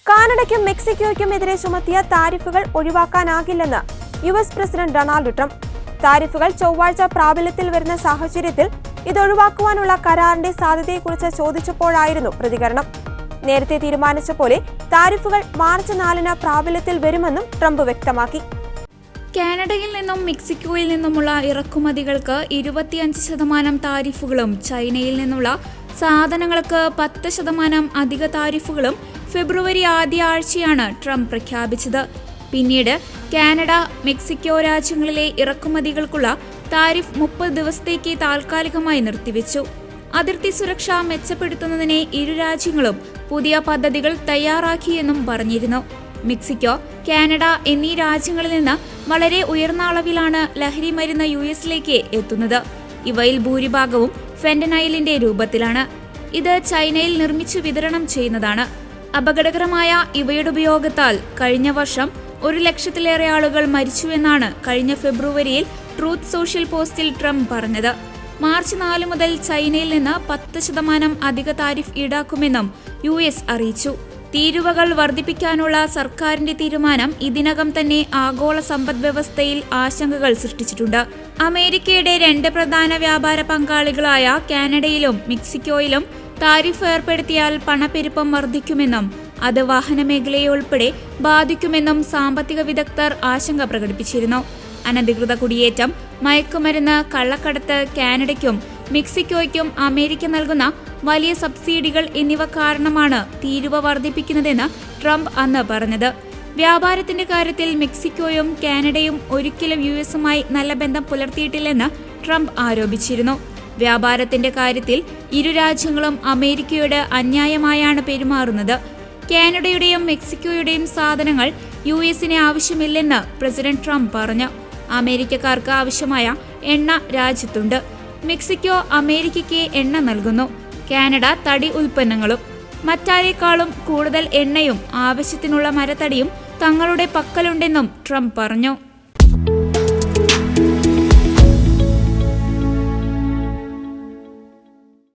കാനഡയ്ക്കും മെക്സിക്കോയ്ക്കും എതിരെ ചുമത്തിയ താരിഫുകൾ ഒഴിവാക്കാനാകില്ലെന്ന് US president Donald Trump. താരിഫുകൾ ചൊവ്വാഴ്ച പ്രാബല്യത്തിൽ വരുന്ന സാഹചര്യത്തിൽ ഇതൊഴിവാക്കുവാനുള്ള കരാറിന്റെ സാധ്യതയെക്കുറിച്ച് ചോദിച്ചപ്പോഴായിരുന്നു പ്രതികരണം. നേരത്തെ തീരുമാനിച്ച പോലെ താരിഫുകൾ മാർച്ച് 4-ന് പ്രാബല്യത്തിൽ വരുമെന്നും ട്രംപ് വ്യക്തമാക്കി. കാനഡയിൽ നിന്നും മെക്സിക്കോയിൽ നിന്നുമുള്ള ഇറക്കുമതികൾക്ക് 25% താരിഫുകളും ചൈനയിൽ നിന്നുള്ള സാധനങ്ങൾക്ക് 10% അധിക താരിഫുകളും ഫെബ്രുവരി ആദ്യ ആഴ്ചയാണ് ട്രംപ് പ്രഖ്യാപിച്ചത്. പിന്നീട് കാനഡ, മെക്സിക്കോ രാജ്യങ്ങളിലെ ഇറക്കുമതികൾക്കുള്ള താരിഫ് 30 ദിവസത്തേക്ക് താൽക്കാലികമായി നിർത്തിവെച്ചു. അതിർത്തി സുരക്ഷ മെച്ചപ്പെടുത്തുന്നതിന് ഇരു രാജ്യങ്ങളും പുതിയ പദ്ധതികൾ തയ്യാറാക്കിയെന്നും പറഞ്ഞിരുന്നു. മെക്സിക്കോ, കാനഡ എന്നീ രാജ്യങ്ങളിൽ നിന്ന് വളരെ ഉയർന്ന അളവിലാണ് ലഹരി മരുന്ന് യുഎസിലേക്ക് എത്തുന്നത്. ഇവയിൽ ഭൂരിഭാഗവും ഫെന്റനൈലിന്റെ രൂപത്തിലാണ്. ഇത് ചൈനയിൽ നിർമ്മിച്ചു വിതരണം ചെയ്യുന്നതാണ്. അപകടകരമായ ഇവയുടെ ഉപയോഗത്താൽ കഴിഞ്ഞ വർഷം 100,000-ലേറെ ആളുകൾ മരിച്ചുവെന്നാണ് കഴിഞ്ഞ ഫെബ്രുവരിയിൽ ട്രൂത്ത് സോഷ്യൽ പോസ്റ്റിൽ ട്രംപ് പറഞ്ഞത്. മാർച്ച് 4 മുതൽ ചൈനയിൽ നിന്ന് 10% അധിക താരിഫ് ഈടാക്കുമെന്നും യുഎസ് അറിയിച്ചു. തീരുവകൾ വർദ്ധിപ്പിക്കാനുള്ള സർക്കാരിന്റെ തീരുമാനം ഇതിനകം തന്നെ ആഗോള സമ്പദ് വ്യവസ്ഥയിൽ ആശങ്കകൾ സൃഷ്ടിച്ചിട്ടുണ്ട്. അമേരിക്കയുടെ 2 പ്രധാന വ്യാപാര പങ്കാളികളായ കാനഡയിലും മെക്സിക്കോയിലും താരിഫ് ഏർപ്പെടുത്തിയാൽ പണപ്പെരുപ്പം വർദ്ധിക്കുമെന്നും അത് വാഹന മേഖലയെ ഉൾപ്പെടെ ബാധിക്കുമെന്നും സാമ്പത്തിക വിദഗ്ധർ ആശങ്ക പ്രകടിപ്പിച്ചിരുന്നു. അനധികൃത കുടിയേറ്റം, മയക്കുമരുന്ന്, കള്ളക്കടത്ത്, കാനഡയ്ക്കും മെക്സിക്കോയ്ക്കും അമേരിക്ക നൽകുന്ന വലിയ സബ്സിഡികൾ എന്നിവ കാരണമാണ് തീരുവ വർദ്ധിപ്പിക്കുന്നതെന്ന് ട്രംപ് അന്ന് പറഞ്ഞത്. വ്യാപാരത്തിന്റെ കാര്യത്തിൽ മെക്സിക്കോയും കാനഡയും ഒരിക്കലും യുഎസുമായി നല്ല ബന്ധം പുലർത്തിയിട്ടില്ലെന്ന് ട്രംപ് ആരോപിച്ചിരുന്നു. വ്യാപാരത്തിന്റെ കാര്യത്തിൽ ഇരു രാജ്യങ്ങളും അമേരിക്കയോട് അന്യായമായാണ് പെരുമാറുന്നത്. കാനഡയുടെയും മെക്സിക്കോയുടെയും സാധനങ്ങൾ യുഎസിന് ആവശ്യമില്ലെന്ന് പ്രസിഡന്റ് ട്രംപ് പറഞ്ഞു. അമേരിക്കക്കാർക്ക് ആവശ്യമായ എണ്ണ രാജ്യത്തുണ്ട്. മെക്സിക്കോ അമേരിക്കയ്ക്ക് എണ്ണ നൽകുന്നു. കാനഡ തടി ഉൽപ്പന്നങ്ങളും. മറ്റാരേക്കാളും കൂടുതൽ എണ്ണയും ആവശ്യത്തിനുള്ള മരത്തടിയും തങ്ങളുടെ പക്കലുണ്ടെന്നും ട്രംപ് പറഞ്ഞു.